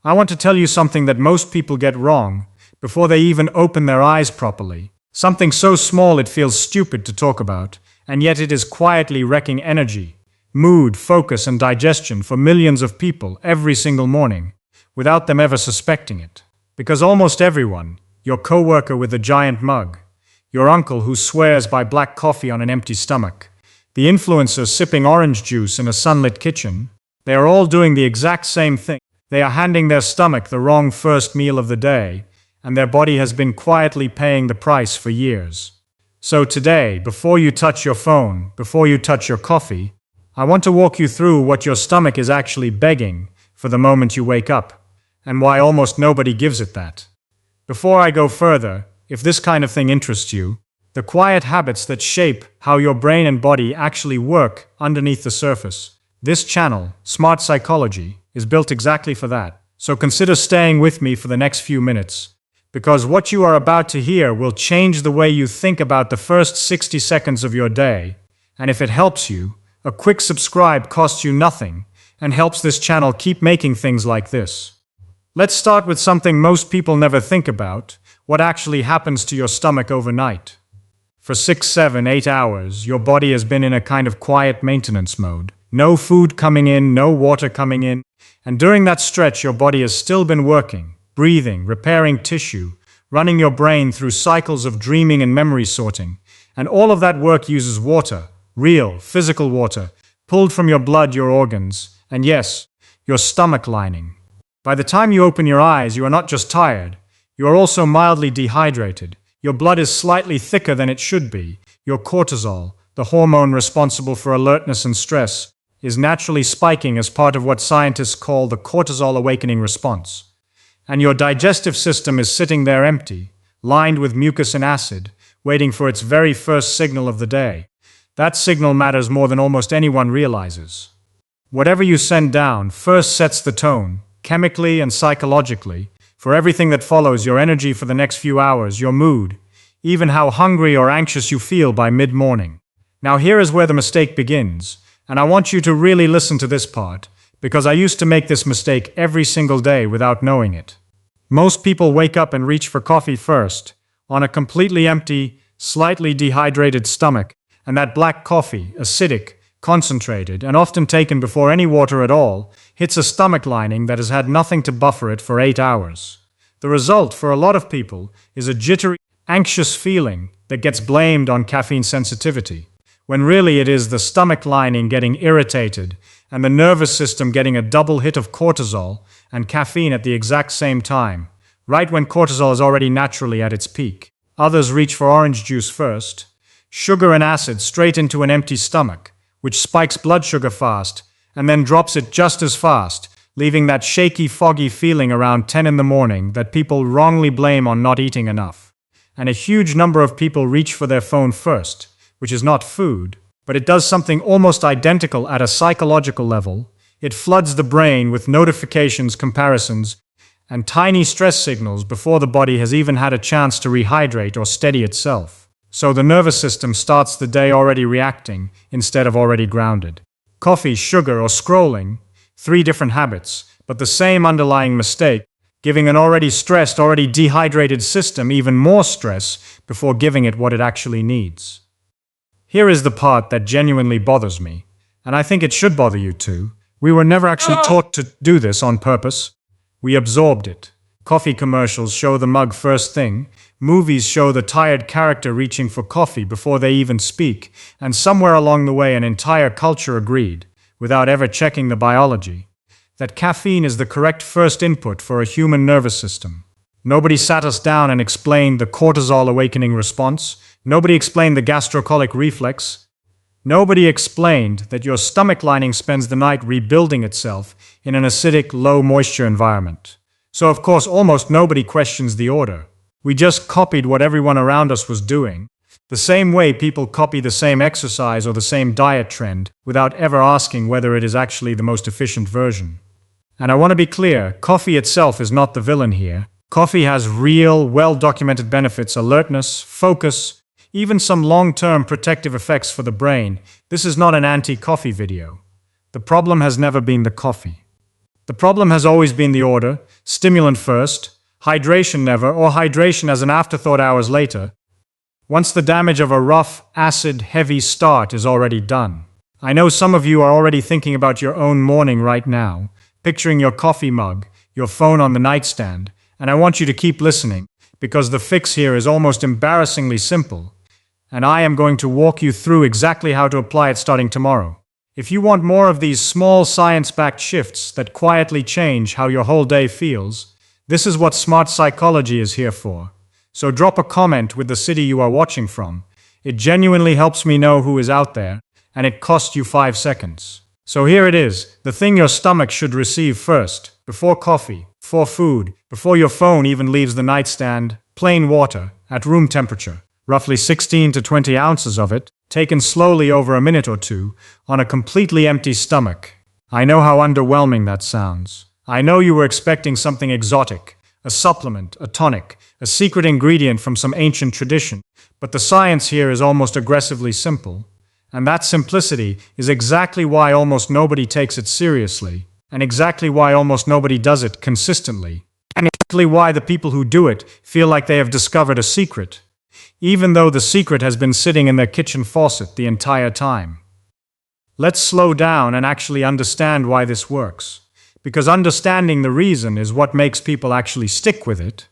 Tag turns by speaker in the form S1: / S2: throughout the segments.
S1: I want to tell you something that most people get wrong before they even open their eyes properly. Something so small it feels stupid to talk about, and yet it is quietly wrecking energy, mood, focus, and digestion for millions of people every single morning, without them ever suspecting it. Because almost everyone, your coworker with a giant mug, your uncle who swears by black coffee on an empty stomach, the influencer sipping orange juice in a sunlit kitchen, they are all doing the exact same thing. They are handing their stomach the wrong first meal of the day, and their body has been quietly paying the price for years. So today, before you touch your phone, before you touch your coffee, I want to walk you through what your stomach is actually begging for the moment you wake up, and why almost nobody gives it that. Before I go further, if this kind of thing interests you, the quiet habits that shape how your brain and body actually work underneath the surface, this channel, Smart Psychology, is built exactly for that. So consider staying with me for the next few minutes, because what you are about to hear will change the way you think about the first 60 seconds of your day, and if it helps you, a quick subscribe costs you nothing and helps this channel keep making things like this. Let's start with something most people never think about: what actually happens to your stomach overnight. For 6, 7, 8 hours, your body has been in a kind of quiet maintenance mode. No food coming in, no water coming in, and during that stretch your body has still been working, breathing, repairing tissue, running your brain through cycles of dreaming and memory sorting, and all of that work uses water, real, physical water, pulled from your blood, your organs, and yes, your stomach lining. By the time you open your eyes, you are not just tired, you are also mildly dehydrated. Your blood is slightly thicker than it should be. Your cortisol, the hormone responsible for alertness and stress, is naturally spiking as part of what scientists call the cortisol awakening response. And your digestive system is sitting there empty, lined with mucus and acid, waiting for its very first signal of the day. That signal matters more than almost anyone realizes. Whatever you send down first sets the tone, chemically and psychologically, for everything that follows: your energy for the next few hours, your mood, even how hungry or anxious you feel by mid-morning. Now here is where the mistake begins, and I want you to really listen to this part, because I used to make this mistake every single day without knowing it. Most people wake up and reach for coffee first, on a completely empty, slightly dehydrated stomach, and that black coffee, acidic, concentrated, and often taken before any water at all, hits a stomach lining that has had nothing to buffer it for 8 hours. The result, for a lot of people, is a jittery, anxious feeling that gets blamed on caffeine sensitivity, when really it is the stomach lining getting irritated and the nervous system getting a double hit of cortisol and caffeine at the exact same time, right when cortisol is already naturally at its peak. Others reach for orange juice first, sugar and acid straight into an empty stomach, which spikes blood sugar fast and then drops it just as fast, leaving that shaky, foggy feeling around 10 in the morning that people wrongly blame on not eating enough. And a huge number of people reach for their phone first, which is not food, but it does something almost identical at a psychological level. It floods the brain with notifications, comparisons, and tiny stress signals before the body has even had a chance to rehydrate or steady itself. So the nervous system starts the day already reacting instead of already grounded. Coffee, sugar, or scrolling, 3 different habits, but the same underlying mistake, giving an already stressed, already dehydrated system even more stress before giving it what it actually needs. Here is the part that genuinely bothers me, and I think it should bother you too. We were never actually taught to do this on purpose. We absorbed it. Coffee commercials show the mug first thing, movies show the tired character reaching for coffee before they even speak, and somewhere along the way an entire culture agreed, without ever checking the biology, that caffeine is the correct first input for a human nervous system. Nobody sat us down and explained the cortisol awakening response. Nobody explained the gastrocolic reflex. Nobody explained that your stomach lining spends the night rebuilding itself in an acidic, low-moisture environment. So of course almost nobody questions the order. We just copied what everyone around us was doing, the same way people copy the same exercise or the same diet trend without ever asking whether it is actually the most efficient version. And I want to be clear, coffee itself is not the villain here. Coffee has real, well-documented benefits: alertness, focus, even some long-term protective effects for the brain. This is not an anti-coffee video. The problem has never been the coffee. The The problem has always been the order: stimulant first, hydration never, or hydration as an afterthought hours later, once the damage of a rough, acid, heavy start is already done. I know some of you are already thinking about your own morning right now, picturing your coffee mug, your phone on the nightstand, and I want you to keep listening, because the fix here is almost embarrassingly simple, and I am going to walk you through exactly how to apply it starting tomorrow. If you want more of these small science-backed shifts that quietly change how your whole day feels, this is what smart psychology is here for. So drop a comment with the city you are watching from. It genuinely helps me know who is out there, and it costs you 5 seconds. So here it is, the thing your stomach should receive first, before coffee, before food, before your phone even leaves the nightstand: plain water, at room temperature, roughly 16 to 20 ounces of it, taken slowly over a minute or two, on a completely empty stomach. I know how underwhelming that sounds. I know you were expecting something exotic, a supplement, a tonic, a secret ingredient from some ancient tradition, but the science here is almost aggressively simple. And that simplicity is exactly why almost nobody takes it seriously, and exactly why almost nobody does it consistently, and exactly why the people who do it feel like they have discovered a secret, even though the secret has been sitting in their kitchen faucet the entire time. Let's slow down and actually understand why this works, because understanding the reason is what makes people actually stick with it,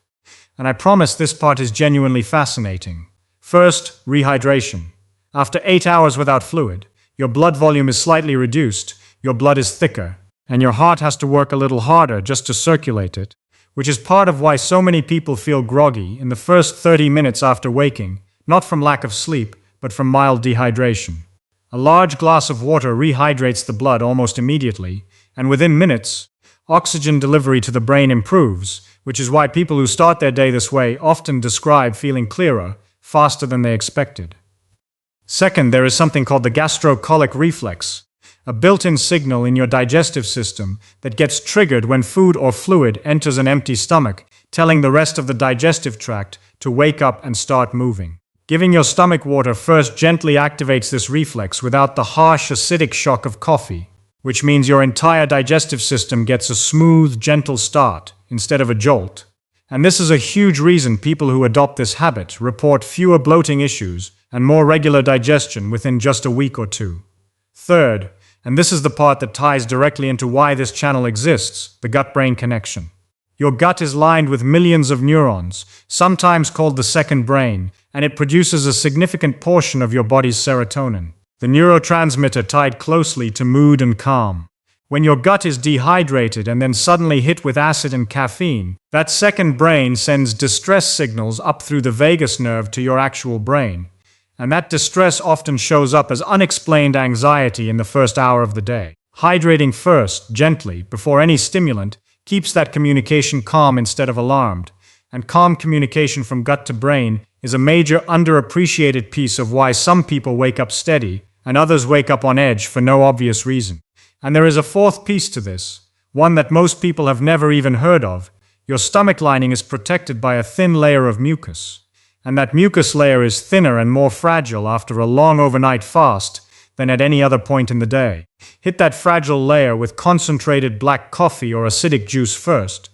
S1: and I promise this part is genuinely fascinating. First, rehydration. After 8 hours without fluid, your blood volume is slightly reduced, your blood is thicker, and your heart has to work a little harder just to circulate it, which is part of why so many people feel groggy in the first 30 minutes after waking, not from lack of sleep, but from mild dehydration. A large glass of water rehydrates the blood almost immediately, and within minutes, oxygen delivery to the brain improves, which is why people who start their day this way often describe feeling clearer, faster than they expected. Second, there is something called the gastrocolic reflex, a built-in signal in your digestive system that gets triggered when food or fluid enters an empty stomach, telling the rest of the digestive tract to wake up and start moving. Giving your stomach water first gently activates this reflex without the harsh acidic shock of coffee, which means your entire digestive system gets a smooth, gentle start instead of a jolt. And this is a huge reason people who adopt this habit report fewer bloating issues and more regular digestion within just a week or two. Third, and this is the part that ties directly into why this channel exists, the gut-brain connection. Your gut is lined with millions of neurons, sometimes called the second brain, and it produces a significant portion of your body's serotonin, the neurotransmitter tied closely to mood and calm. When your gut is dehydrated and then suddenly hit with acid and caffeine, that second brain sends distress signals up through the vagus nerve to your actual brain. And that distress often shows up as unexplained anxiety in the first hour of the day. Hydrating first, gently, before any stimulant, keeps that communication calm instead of alarmed. And calm communication from gut to brain is a major underappreciated piece of why some people wake up steady and others wake up on edge for no obvious reason. And there is a fourth piece to this, one that most people have never even heard of. Your stomach lining is protected by a thin layer of mucus. And that mucus layer is thinner and more fragile after a long overnight fast than at any other point in the day. Hit that fragile layer with concentrated black coffee or acidic juice first.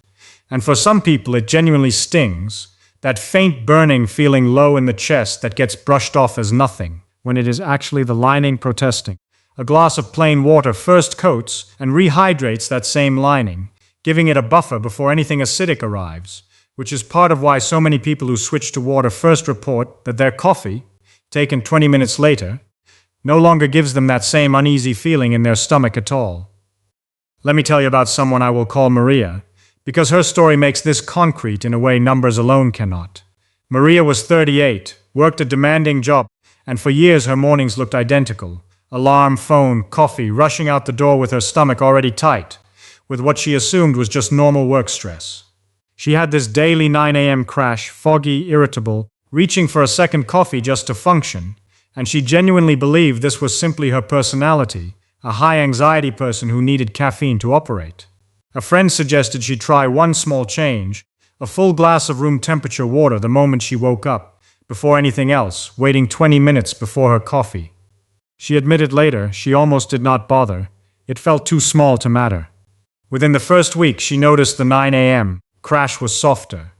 S1: And for some people it genuinely stings, that faint burning feeling low in the chest that gets brushed off as nothing, when it is actually the lining protesting. A glass of plain water first coats and rehydrates that same lining, giving it a buffer before anything acidic arrives, which is part of why so many people who switch to water first report that their coffee, taken 20 minutes later, no longer gives them that same uneasy feeling in their stomach at all. Let me tell you about someone I will call Maria, because her story makes this concrete in a way numbers alone cannot. Maria was 38, worked a demanding job, and for years her mornings looked identical. Alarm, phone, coffee, rushing out the door with her stomach already tight, with what she assumed was just normal work stress. She had this daily 9 a.m. crash, foggy, irritable, reaching for a second coffee just to function, and she genuinely believed this was simply her personality, a high-anxiety person who needed caffeine to operate. A friend suggested she try one small change, a full glass of room-temperature water the moment she woke up, before anything else, waiting 20 minutes before her coffee. She admitted later she almost did not bother. It felt too small to matter. Within the first week, she noticed the 9 a.m. crash was softer.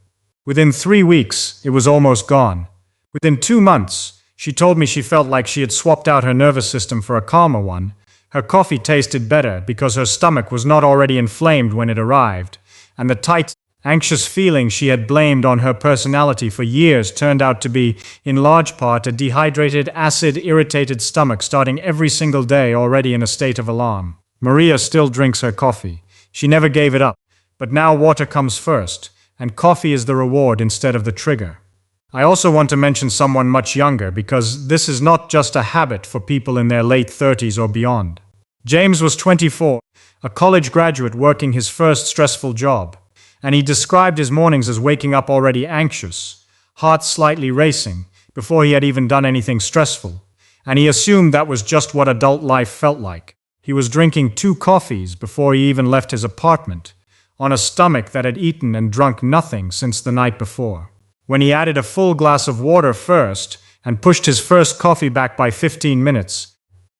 S1: Within 3 weeks, it was almost gone. Within 2 months, she told me she felt like she had swapped out her nervous system for a calmer one. Her coffee tasted better because her stomach was not already inflamed when it arrived, and the tight, anxious feeling she had blamed on her personality for years turned out to be, in large part, a dehydrated, acid-irritated stomach starting every single day already in a state of alarm. Maria still drinks her coffee. She never gave it up, but now water comes first, and coffee is the reward instead of the trigger. I also want to mention someone much younger because this is not just a habit for people in their late 30s or beyond. James was 24, a college graduate working his first stressful job, and he described his mornings as waking up already anxious, heart slightly racing, before he had even done anything stressful, and he assumed that was just what adult life felt like. He was drinking 2 coffees before he even left his apartment, on a stomach that had eaten and drunk nothing since the night before. When he added a full glass of water first and pushed his first coffee back by 15 minutes,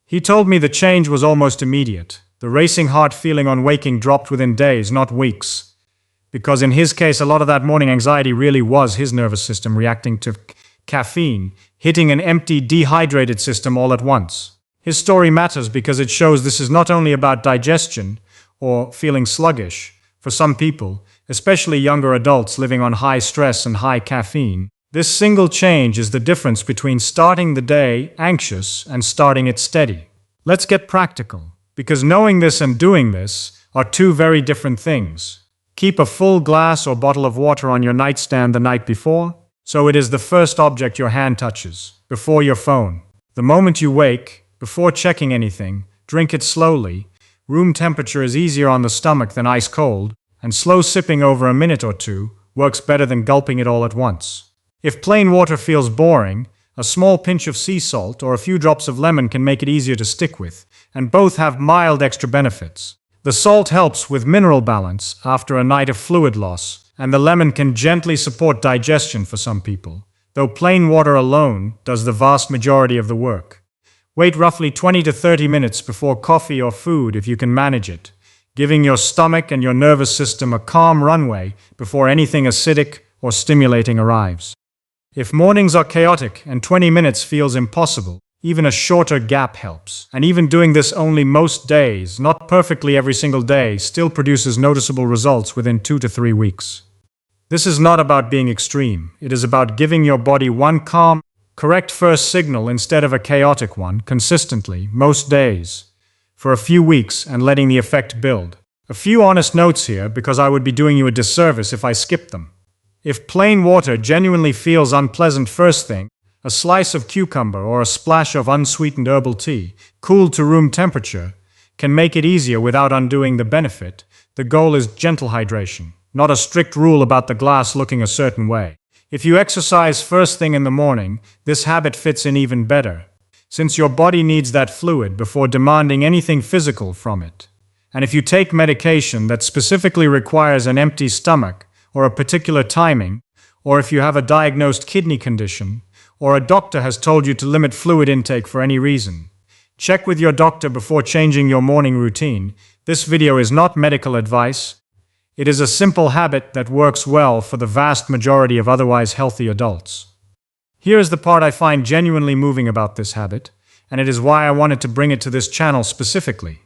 S1: he told me the change was almost immediate. The racing heart feeling on waking dropped within days, not weeks. Because in his case, a lot of that morning anxiety really was his nervous system reacting to caffeine, hitting an empty, dehydrated system all at once. His story matters because it shows this is not only about digestion or feeling sluggish. For some people, especially younger adults living on high stress and high caffeine, this single change is the difference between starting the day anxious and starting it steady. Let's get practical, because knowing this and doing this are 2 very different things. Keep a full glass or bottle of water on your nightstand the night before, so it is the first object your hand touches, before your phone. The moment you wake, before checking anything, drink it slowly. Room temperature is easier on the stomach than ice cold, and slow sipping over a minute or 2 works better than gulping it all at once. If plain water feels boring, a small pinch of sea salt or a few drops of lemon can make it easier to stick with, and both have mild extra benefits. The salt helps with mineral balance after a night of fluid loss, and the lemon can gently support digestion for some people, though plain water alone does the vast majority of the work. Wait roughly 20 to 30 minutes before coffee or food if you can manage it, giving your stomach and your nervous system a calm runway before anything acidic or stimulating arrives. If mornings are chaotic and 20 minutes feels impossible, even a shorter gap helps. And even doing this only most days, not perfectly every single day, still produces noticeable results within 2 to 3 weeks. This is not about being extreme. It is about giving your body one calm, correct first signal instead of a chaotic one, consistently, most days, for a few weeks and letting the effect build. A few honest notes here because I would be doing you a disservice if I skipped them. If plain water genuinely feels unpleasant first thing, a slice of cucumber or a splash of unsweetened herbal tea, cooled to room temperature, can make it easier without undoing the benefit. The goal is gentle hydration, not a strict rule about the glass looking a certain way. If you exercise first thing in the morning, this habit fits in even better, since your body needs that fluid before demanding anything physical from it. And if you take medication that specifically requires an empty stomach or a particular timing, or if you have a diagnosed kidney condition, or a doctor has told you to limit fluid intake for any reason, check with your doctor before changing your morning routine. This video is not medical advice. It is a simple habit that works well for the vast majority of otherwise healthy adults. Here is the part I find genuinely moving about this habit, and it is why I wanted to bring it to this channel specifically.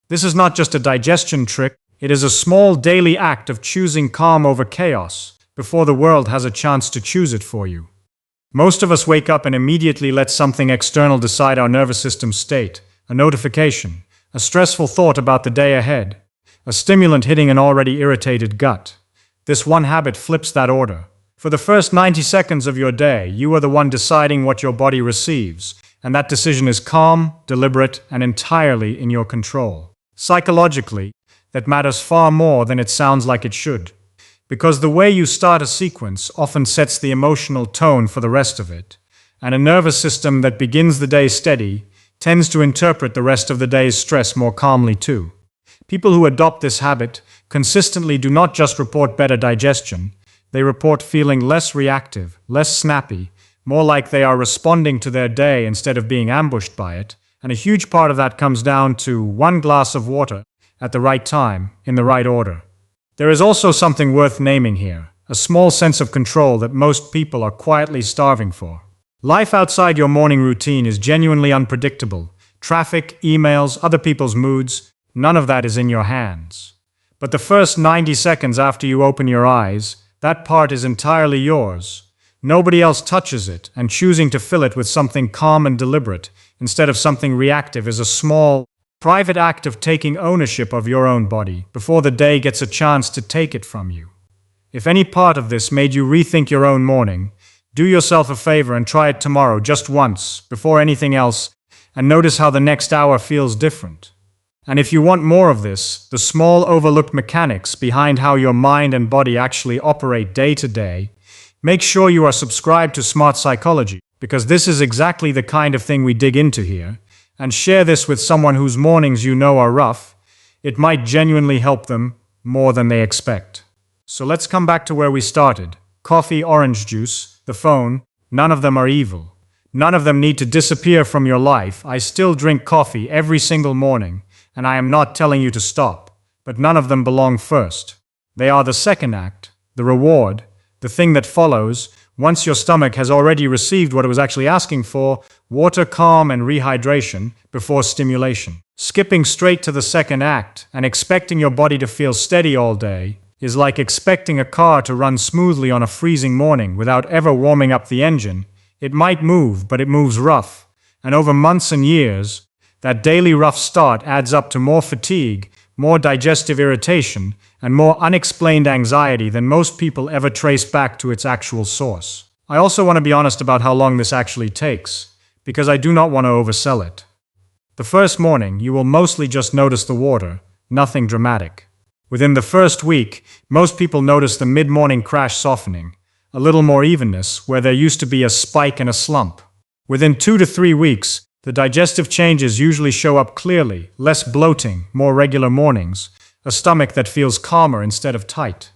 S1: This is not just a digestion trick, it is a small daily act of choosing calm over chaos before the world has a chance to choose it for you. Most of us wake up and immediately let something external decide our nervous system's state, a notification, a stressful thought about the day ahead, a stimulant hitting an already irritated gut. This one habit flips that order. For the first 90 seconds of your day, you are the one deciding what your body receives, and that decision is calm, deliberate, and entirely in your control. Psychologically, that matters far more than it sounds like it should, because the way you start a sequence often sets the emotional tone for the rest of it, and a nervous system that begins the day steady tends to interpret the rest of the day's stress more calmly too. People who adopt this habit consistently do not just report better digestion, they report feeling less reactive, less snappy, more like they are responding to their day instead of being ambushed by it, and a huge part of that comes down to 1 glass of water at the right time, in the right order. There is also something worth naming here, a small sense of control that most people are quietly starving for. Life outside your morning routine is genuinely unpredictable. Traffic, emails, other people's moods, none of that is in your hands. But the first 90 seconds after you open your eyes, that part is entirely yours. Nobody else touches it, and choosing to fill it with something calm and deliberate, instead of something reactive, is a small, private act of taking ownership of your own body before the day gets a chance to take it from you. If any part of this made you rethink your own morning, do yourself a favor and try it tomorrow just once, before anything else, and notice how the next hour feels different. And if you want more of this, the small overlooked mechanics behind how your mind and body actually operate day to day, make sure you are subscribed to Smart Psychology, because this is exactly the kind of thing we dig into here, and share this with someone whose mornings you know are rough. It might genuinely help them more than they expect. So let's come back to where we started. Coffee, orange juice, the phone, none of them are evil. None of them need to disappear from your life. I still drink coffee every single morning, and I am not telling you to stop, but none of them belong first. They are the second act, the reward, the thing that follows, once your stomach has already received what it was actually asking for, water, calm, and rehydration, before stimulation. Skipping straight to the second act and expecting your body to feel steady all day is like expecting a car to run smoothly on a freezing morning without ever warming up the engine. It might move, but it moves rough, and over months and years, that daily rough start adds up to more fatigue, more digestive irritation, and more unexplained anxiety than most people ever trace back to its actual source. I also want to be honest about how long this actually takes, because I do not want to oversell it. The first morning, you will mostly just notice the water, nothing dramatic. Within the first week, most people notice the mid-morning crash softening, a little more evenness where there used to be a spike and a slump. Within 2 to 3 weeks, the digestive changes usually show up clearly, less bloating, more regular mornings, a stomach that feels calmer instead of tight.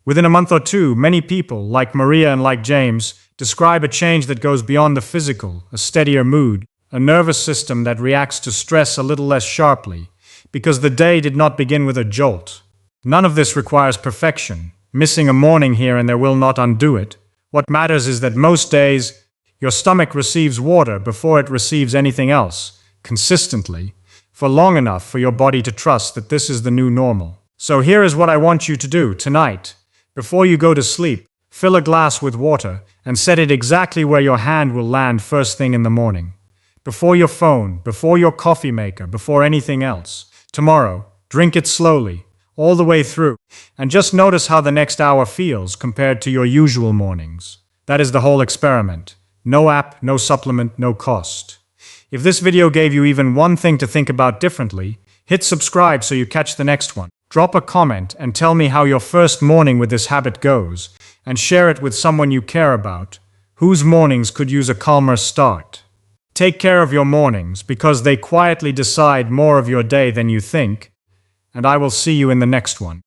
S1: Within a month or two, many people, like Maria and like James, describe a change that goes beyond the physical, a steadier mood, a nervous system that reacts to stress a little less sharply, because the day did not begin with a jolt. None of this requires perfection. Missing a morning here and there will not undo it. What matters is that most days, your stomach receives water before it receives anything else, consistently, for long enough for your body to trust that this is the new normal. So here is what I want you to do tonight. Before you go to sleep, fill a glass with water and set it exactly where your hand will land first thing in the morning. Before your phone, before your coffee maker, before anything else. Tomorrow, drink it slowly, all the way through, and just notice how the next hour feels compared to your usual mornings. That is the whole experiment. No app, no supplement, no cost. If this video gave you even one thing to think about differently, hit subscribe so you catch the next one. Drop a comment and tell me how your first morning with this habit goes, and share it with someone you care about, whose mornings could use a calmer start. Take care of your mornings because they quietly decide more of your day than you think, and I will see you in the next one.